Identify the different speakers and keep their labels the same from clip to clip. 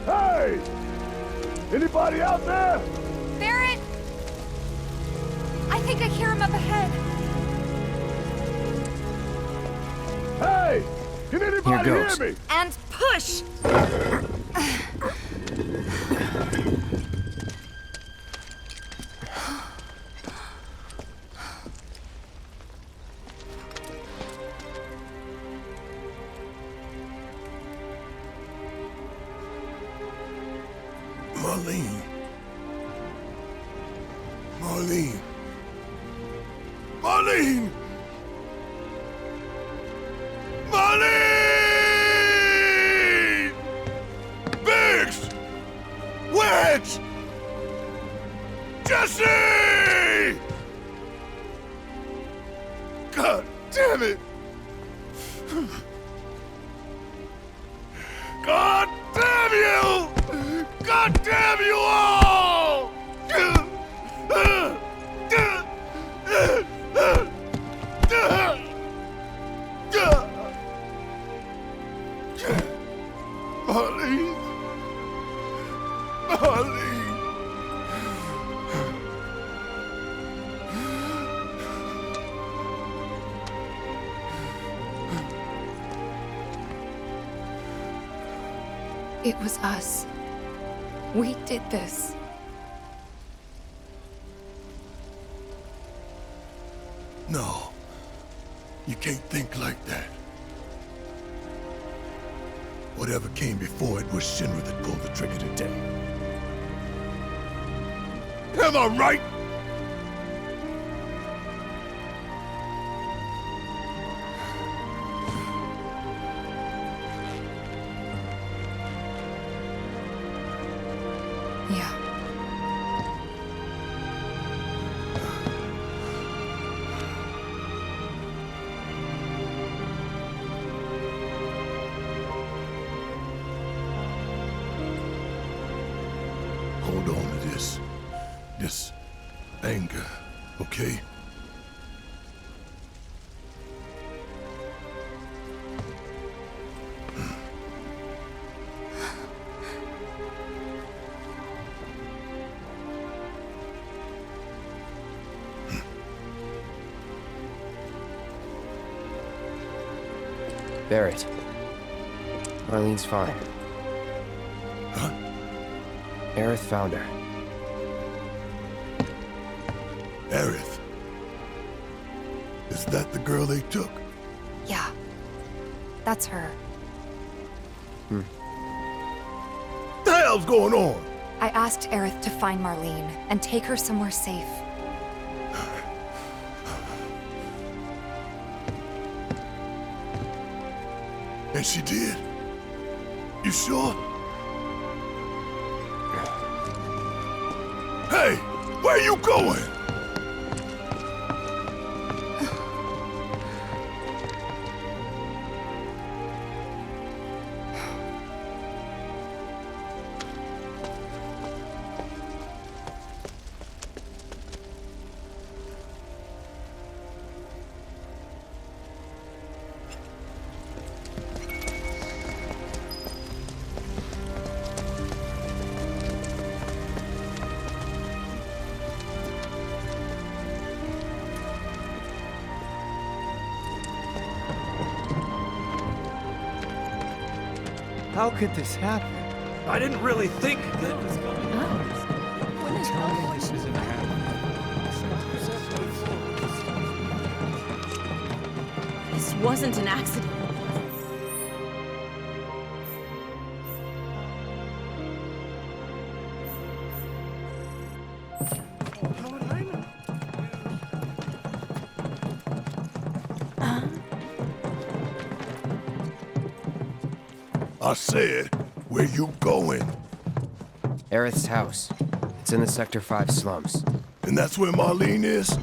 Speaker 1: Hey! Anybody out there?
Speaker 2: Barrett! I think I hear him up ahead.
Speaker 1: Hey! Can anybody hear me?
Speaker 2: And push!
Speaker 1: Marlene. Marlene. Marlene! Marlene! Biggs! Wedge! Jesse! God damn it! God damn you! God damn you all! Marlene. Marlene.
Speaker 2: It was us. We did this.
Speaker 1: No. You can't think like that. Whatever came before it was Shinra that pulled the trigger today. Am I right?
Speaker 2: Yeah.
Speaker 1: Hold on to this anger, okay?
Speaker 3: Barrett. Marlene's fine.
Speaker 1: Huh?
Speaker 3: Aerith found her.
Speaker 1: Aerith. Is that the girl they took?
Speaker 2: Yeah. That's her.
Speaker 1: What the hell's going on?
Speaker 2: I asked Aerith to find Marlene and take her somewhere safe.
Speaker 1: And she did? You sure? Hey, where you going?
Speaker 4: How could this happen?
Speaker 5: I didn't really think that was going on.
Speaker 4: Tell me this isn't happening.
Speaker 6: This wasn't an accident.
Speaker 1: I said, where you going?
Speaker 3: Aerith's house. It's in the Sector 5 slums.
Speaker 1: And that's where Marlene is?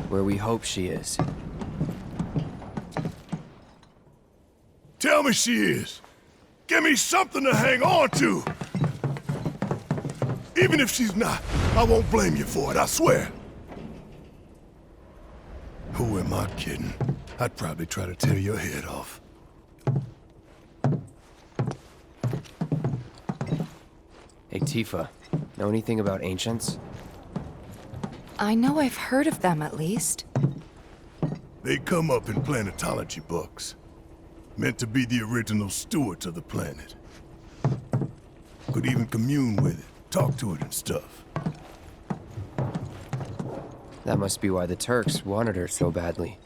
Speaker 3: Where we hope she is.
Speaker 1: Tell me she is. Give me something to hang on to. Even if she's not, I won't blame you for it, I swear. Who am I kidding? I'd probably try to tear your head off.
Speaker 3: Hey, Tifa. Know anything about ancients?
Speaker 2: I know I've heard of them, at least.
Speaker 1: They come up in planetology books. Meant to be the original stewards of the planet. Could even commune with it, talk to it and stuff.
Speaker 3: That must be why the Turks wanted her so badly.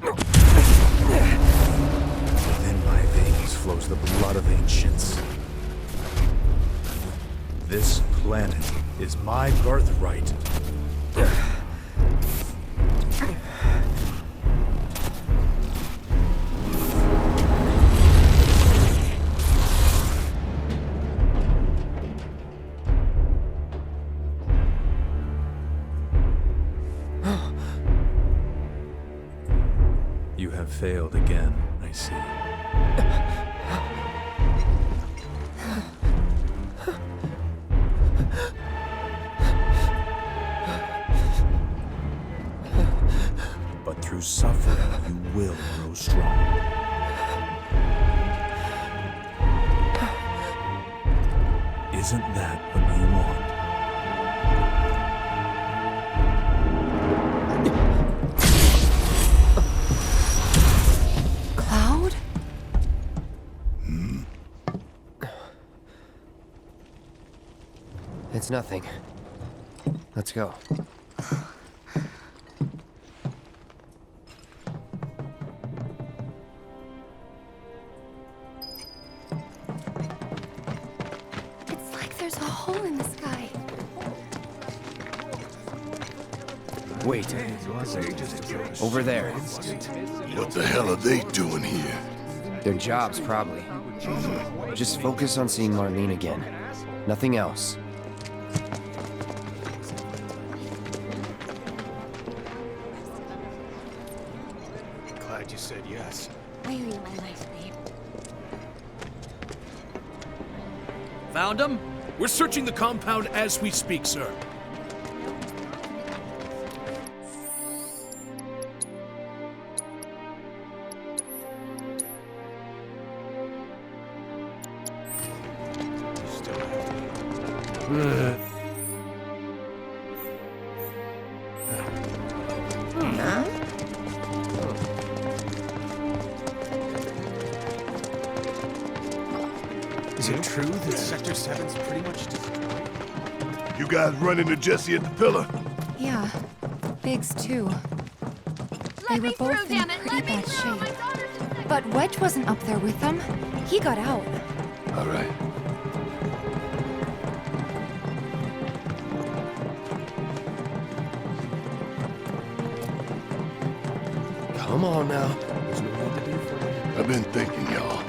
Speaker 4: Within my veins flows the blood of ancients. This planet is my birthright. You have failed again, I see. But through suffering, you will grow strong. Isn't that what you want?
Speaker 2: Cloud?
Speaker 3: It's nothing. Let's go.
Speaker 2: It's like there's a hole in the sky.
Speaker 3: Wait. Over there.
Speaker 1: What the hell are they doing here?
Speaker 3: Their jobs, probably. Just focus on seeing Marlene again. Nothing else.
Speaker 4: Glad you said yes.
Speaker 6: I owe you my life, babe.
Speaker 5: Found him? We're searching the compound as we speak, sir.
Speaker 4: Is it true that Sector 7's pretty much destroyed?
Speaker 1: You guys run into Jesse at the pillar?
Speaker 2: Yeah, Biggs too. They were both in pretty bad shape. But Wedge wasn't up there with them. He got out.
Speaker 1: All right.
Speaker 3: Come on now.
Speaker 1: I've been thinking, y'all.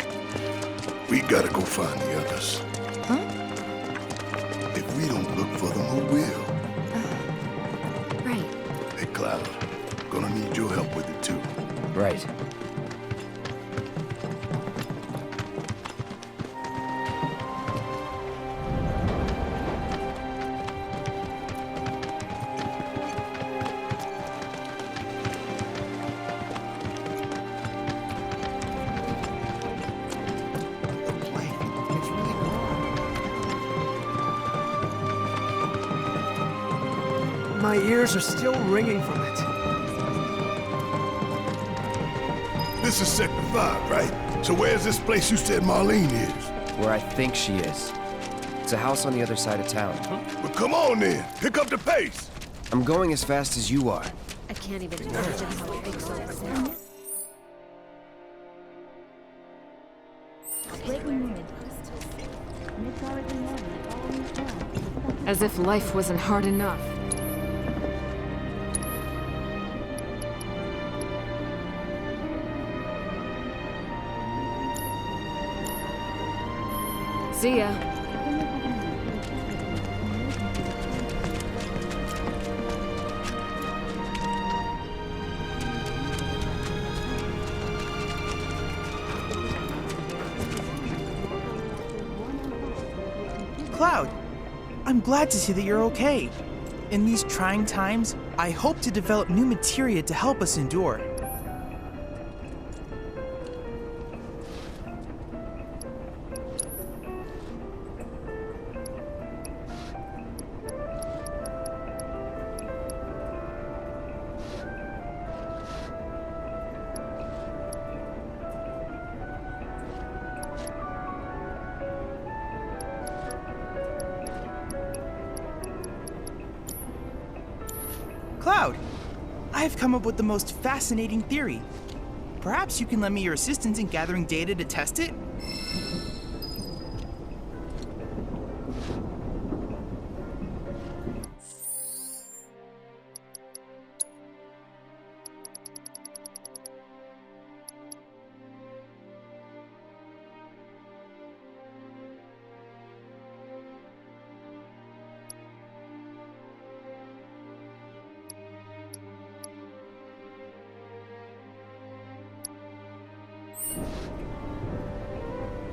Speaker 1: We gotta go find the others.
Speaker 2: Huh?
Speaker 1: If we don't look for them, who will?
Speaker 2: Right.
Speaker 1: Hey, Cloud. Gonna need your help with it, too.
Speaker 3: Right.
Speaker 4: My ears are still ringing from it.
Speaker 1: This is Sector 5, right? So where's this place you said Marlene is?
Speaker 3: Where I think she is. It's a house on the other side of town.
Speaker 1: Well, come on then. Pick up the pace.
Speaker 3: I'm going as fast as you are.
Speaker 6: I can't even imagine how it makes over there.
Speaker 7: As if life wasn't hard enough. See ya.
Speaker 8: Cloud, I'm glad to see that you're okay. In these trying times, I hope to develop new materia to help us endure. Cloud, I've come up with the most fascinating theory. Perhaps you can lend me your assistance in gathering data to test it?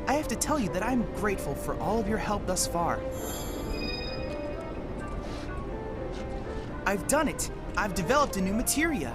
Speaker 8: I have to tell you that I'm grateful for all of your help thus far. I've done it! I've developed a new materia!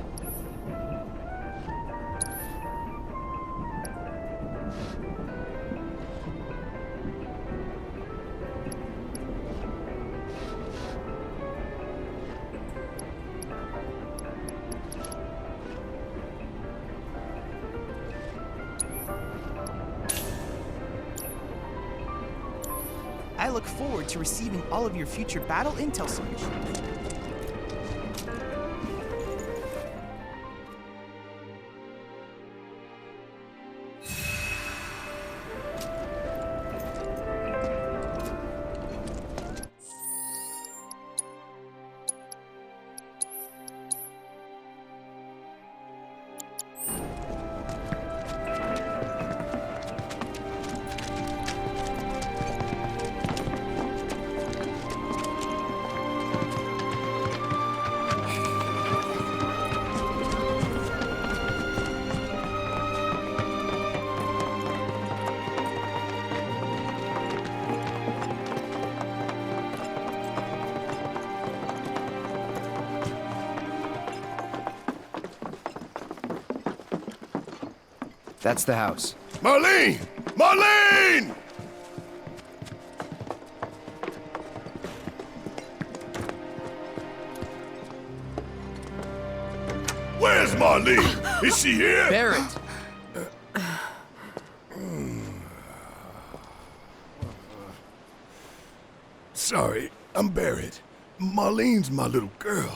Speaker 8: I look forward to receiving all of your future battle intel submissions.
Speaker 3: That's the house.
Speaker 1: Marlene! Marlene! Where's Marlene? Is she here?
Speaker 3: Barrett!
Speaker 1: Sorry, I'm Barrett. Marlene's my little girl.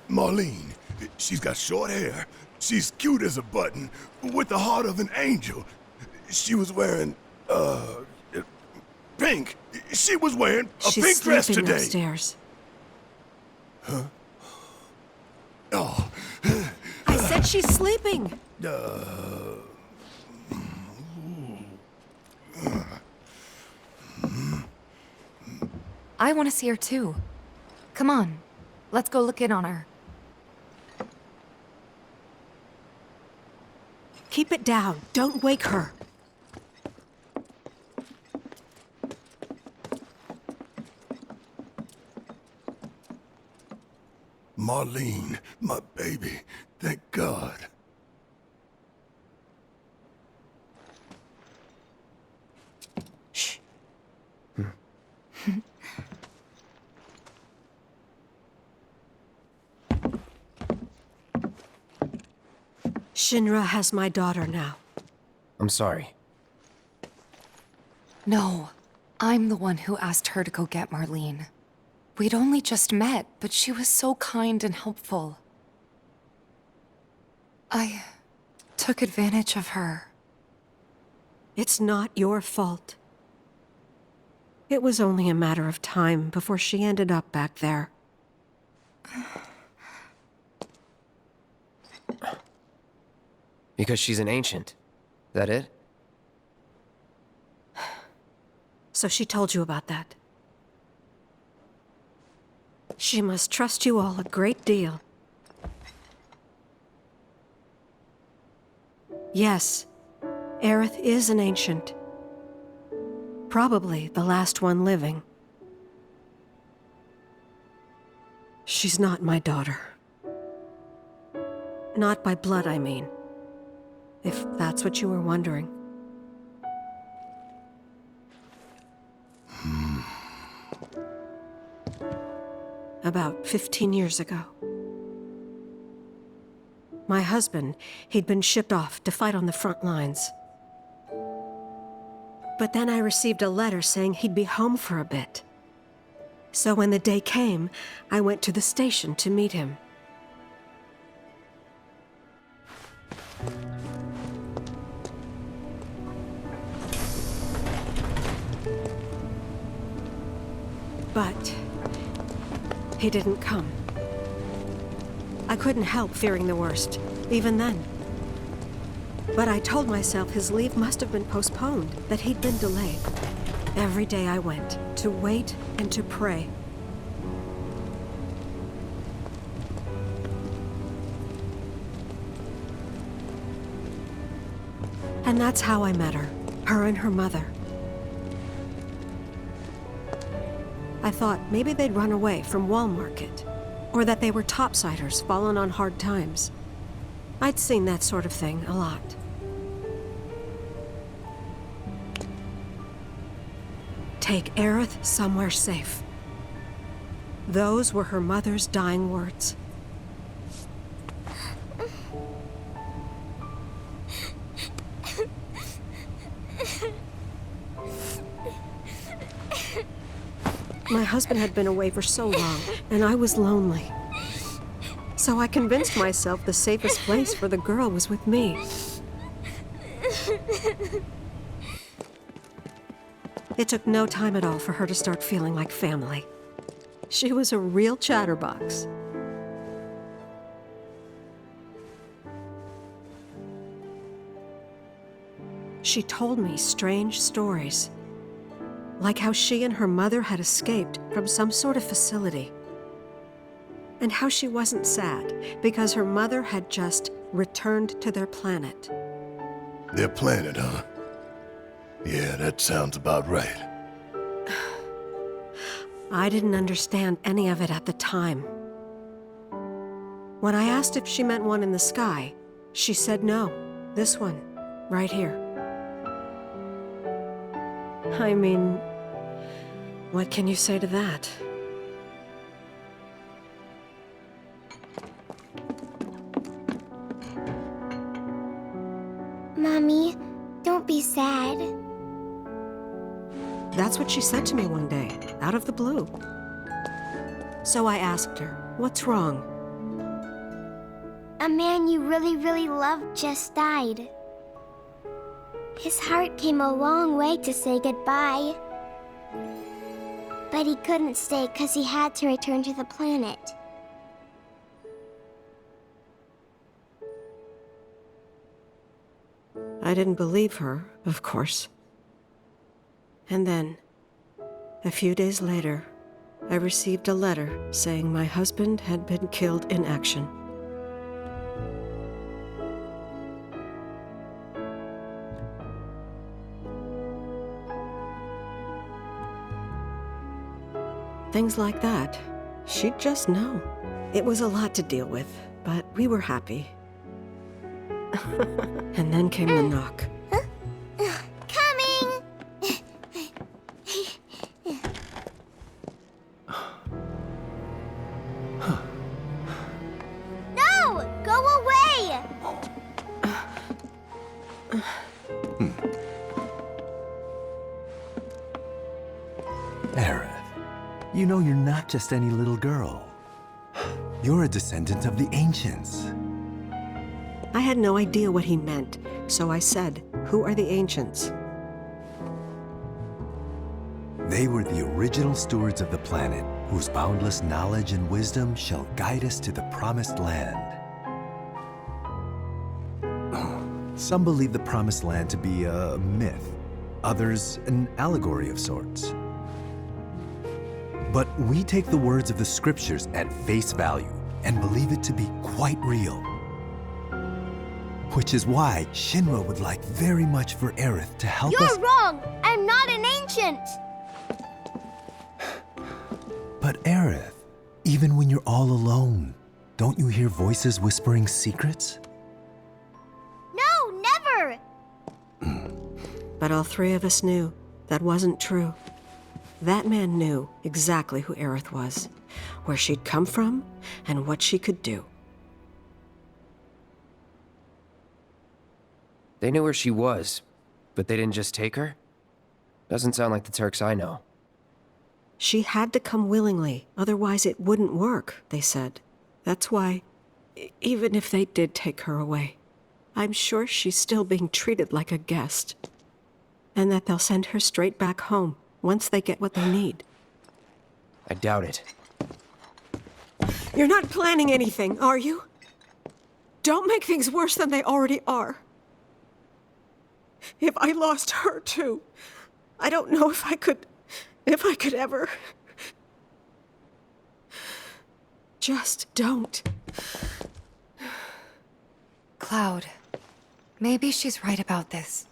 Speaker 1: Marlene, she's got short hair. She's cute as a button, with the heart of an angel. She was wearing, pink. She was wearing a
Speaker 6: She's
Speaker 1: pink dress
Speaker 6: sleeping
Speaker 1: today.
Speaker 6: upstairs.
Speaker 1: Oh,
Speaker 6: I said she's sleeping.
Speaker 2: I want to see her too. Come on, let's go look in on her.
Speaker 6: Keep it down. Don't wake her.
Speaker 1: Marlene, my baby. Thank God.
Speaker 6: Shh. Shinra has my daughter now.
Speaker 3: I'm sorry.
Speaker 2: No, I'm the one who asked her to go get Marlene. We'd only just met, but she was so kind and helpful. I took advantage of her.
Speaker 6: It's not your fault. It was only a matter of time before she ended up back there.
Speaker 3: Because she's an ancient. That it?
Speaker 6: So she told you about that. She must trust you all a great deal. Yes, Aerith is an ancient. Probably the last one living. She's not my daughter. Not by blood, I mean. If that's what you were wondering. About 15 years ago. My husband, he'd been shipped off to fight on the front lines. But then I received a letter saying he'd be home for a bit. So when the day came, I went to the station to meet him. But he didn't come. I couldn't help fearing the worst, even then. But I told myself his leave must have been postponed, that he'd been delayed. Every day I went, to wait and to pray. And that's how I met her and her mother. I thought maybe they'd run away from Wall Market, or that they were topsiders fallen on hard times. I'd seen that sort of thing a lot. Take Aerith somewhere safe. Those were her mother's dying words. My husband had been away for so long, and I was lonely. So I convinced myself the safest place for the girl was with me. It took no time at all for her to start feeling like family. She was a real chatterbox. She told me strange stories, like how she and her mother had escaped from some sort of facility, and how she wasn't sad because her mother had just returned to their planet.
Speaker 1: Their planet, huh? Yeah, that sounds about right.
Speaker 6: I didn't understand any of it at the time. When I asked if she meant one in the sky, she said no, this one, right here. I mean, what can you say to that?
Speaker 9: Mommy, don't be sad.
Speaker 6: That's what she said to me one day, out of the blue. So I asked her, what's wrong?
Speaker 9: A man you really, really loved just died. His heart came a long way to say goodbye. But he couldn't stay because he had to return to the planet.
Speaker 6: I didn't believe her, of course. And then, a few days later, I received a letter saying my husband had been killed in action. Things like that, she'd just know. It was a lot to deal with, but we were happy. And then came the knock.
Speaker 9: Coming! No! Go away!
Speaker 10: Aerith, you know you're not just any little girl. You're a descendant of the Ancients.
Speaker 6: I had no idea what he meant, so I said, "Who are the Ancients?"
Speaker 10: They were the original stewards of the planet, whose boundless knowledge and wisdom shall guide us to the promised land. Some believe the Promised Land to be a myth, others an allegory of sorts. But we take the words of the scriptures at face value and believe it to be quite real. Which is why Shinra would like very much for Aerith to help us—
Speaker 9: You're wrong! I'm not an ancient!
Speaker 10: But Aerith, even when you're all alone, don't you hear voices whispering secrets?
Speaker 9: No, never!
Speaker 6: But all three of us knew that wasn't true. That man knew exactly who Aerith was, where she'd come from, and what she could do.
Speaker 3: They knew where she was, but they didn't just take her? Doesn't sound like the Turks I know.
Speaker 6: She had to come willingly, otherwise it wouldn't work, they said. That's why, even if they did take her away, I'm sure she's still being treated like a guest. And that they'll send her straight back home once they get what they need.
Speaker 3: I doubt it.
Speaker 6: You're not planning anything, are you? Don't make things worse than they already are. If I lost her too, I don't know if I could ever. Just don't.
Speaker 2: Cloud, maybe she's right about this.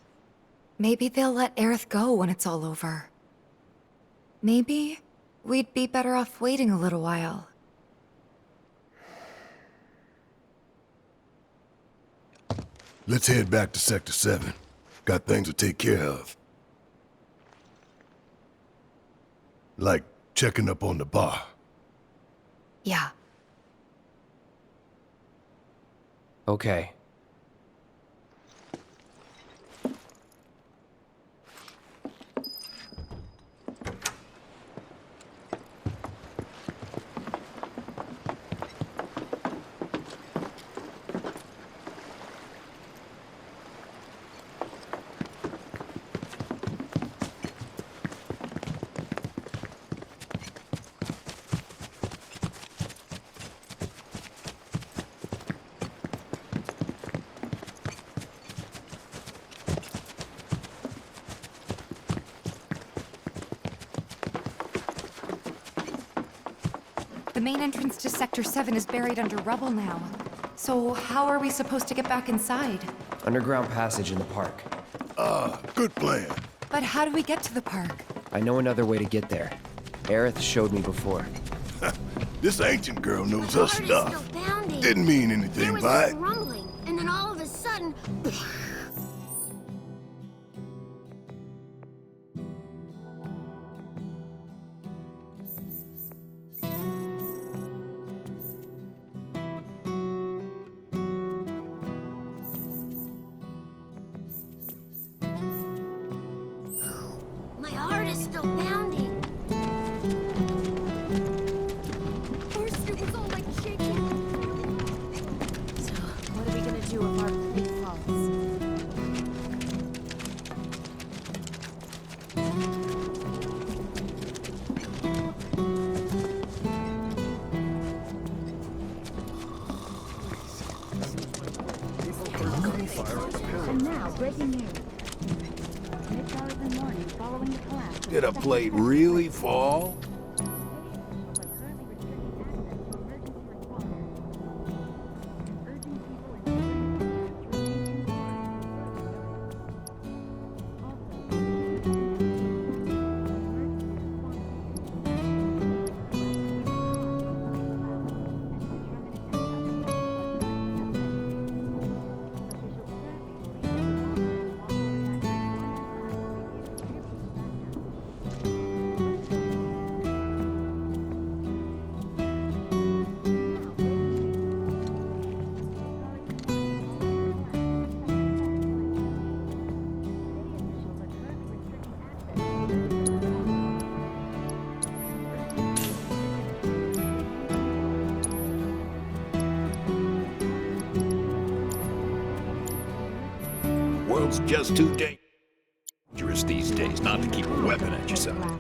Speaker 2: Maybe they'll let Aerith go when it's all over. Maybe we'd be better off waiting a little while.
Speaker 1: Let's head back to Sector 7. Got things to take care of. Like checking up on the bar.
Speaker 2: Yeah.
Speaker 3: Okay.
Speaker 2: The main entrance to Sector 7 is buried under rubble now. So how are we supposed to get back inside?
Speaker 3: Underground passage in the park.
Speaker 1: Good plan.
Speaker 2: But how do we get to the park?
Speaker 3: I know another way to get there. Aerith showed me before.
Speaker 1: This ancient girl knows her
Speaker 9: Heart is
Speaker 1: stuff.
Speaker 9: still pounding.
Speaker 1: Didn't mean
Speaker 9: There
Speaker 1: anything
Speaker 9: was
Speaker 1: by
Speaker 9: this
Speaker 1: it.
Speaker 9: rumbling, and then all of a sudden... My heart is still pounding. First it was all like shaking.
Speaker 7: So, what are we gonna do if our plate falls?
Speaker 11: And now, breaking news. Mid-hours in the morning following the collapse.
Speaker 1: Did a plate really fall?
Speaker 5: World's just too dangerous these days not to keep a weapon at your side.